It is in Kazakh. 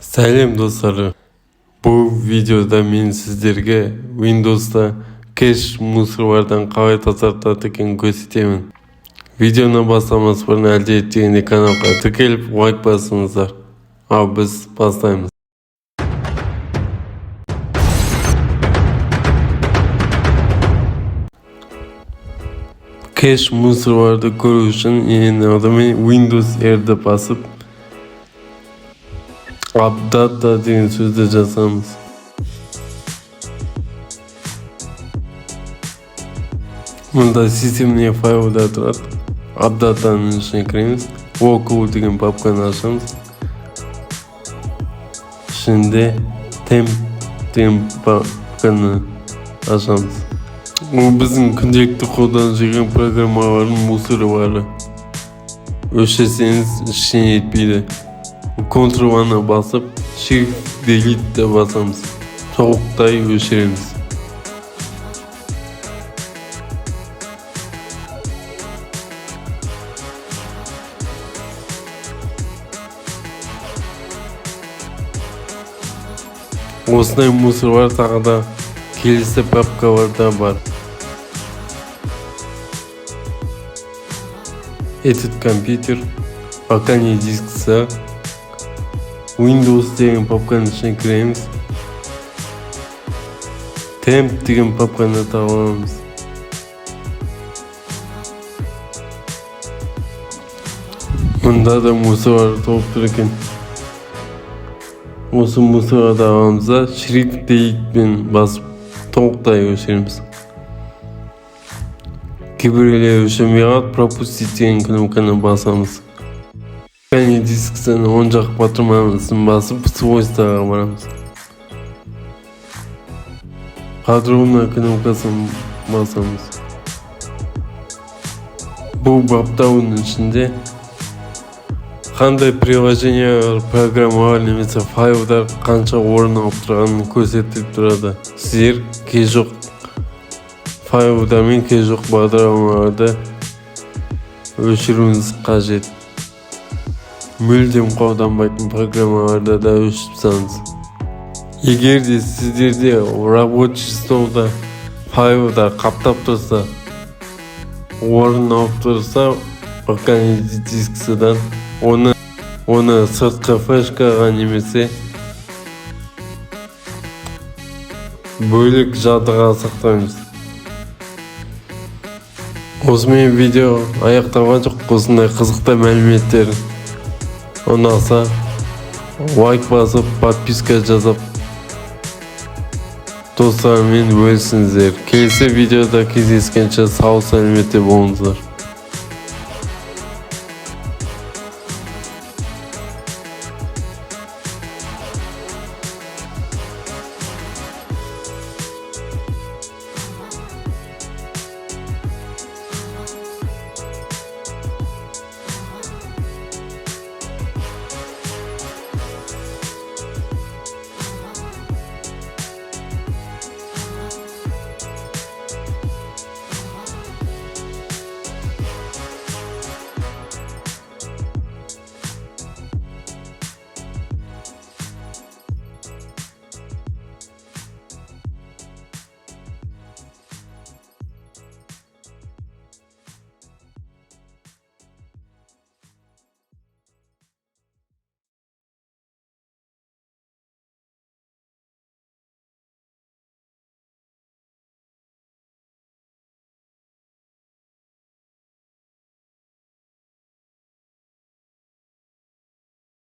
Сәлем достар. Бұл видеода мен сіздерге Windows'та кэш мусорлардан қалай тазартады екенін көрсетемін. Видеоны бастамас бұрын әлде дегенде каналға тіркеліп лайк басыңыздар. Ал біз бастаймыз. Кэш мусорларды көру үшін ең алдымен Windows R'ді басып Update деген сөзді жазамыз. Мұнда системіне файлдар тұрады. Update'ның ішіне кіреміз. Local деген папканы ашамыз. Ішінде temp деген папканы ашамыз. Ол біздің күнделікті қолданып жүрген программалардың мусорлары. Өшірсеңіз ішіне етпейді. Ctrl-ны басып, Shift Delete басамыз. Толықтай өшіреміз. Осындай мусорлар тағы да келесі папкаларда бар. Этот компьютер, пока не дискісі, Windows деген папканың ішіне кіреміз. Temp деген папканы табамыз. Мұнда да мусорлар толып тұр екен. Осы мусорларды аламыз да Shift Delete басып толықтай өшіреміз. Кейбіреулер өшірмей қалып, пропустить деген кнопканы басамыз. Және дискісін оң жақ батырмасын басып, свойствоға барамыз. Подробно кнопкасын басамыз. Бұл баптауының ішінде қандай приложение, программалар немесе файлдар қанша орын алып тұрғанын көрсетіп тұрады. Сіздер кез жоқ файлдар мен кез жоқ бағдарламаларды өшіруіңіз қажет. Мүлдем қолданбайтын программаларда да өшіріп салыңыз. Егер де сіздерде рабочий столда файлдар қаптап тұрса, орын алып тұрса, папканың дискісідан оны сыртқы флешкаға немесе бөлек жадыға сақтаймыз. Осымен видео аяқталған жоқ. Осындай қызықты мәліметтер ұнаса, лайк басып, подписка жазып, достармен бөлісіңіздер. Келесі видеода кездескенше сау сәлеметте болыңыздар.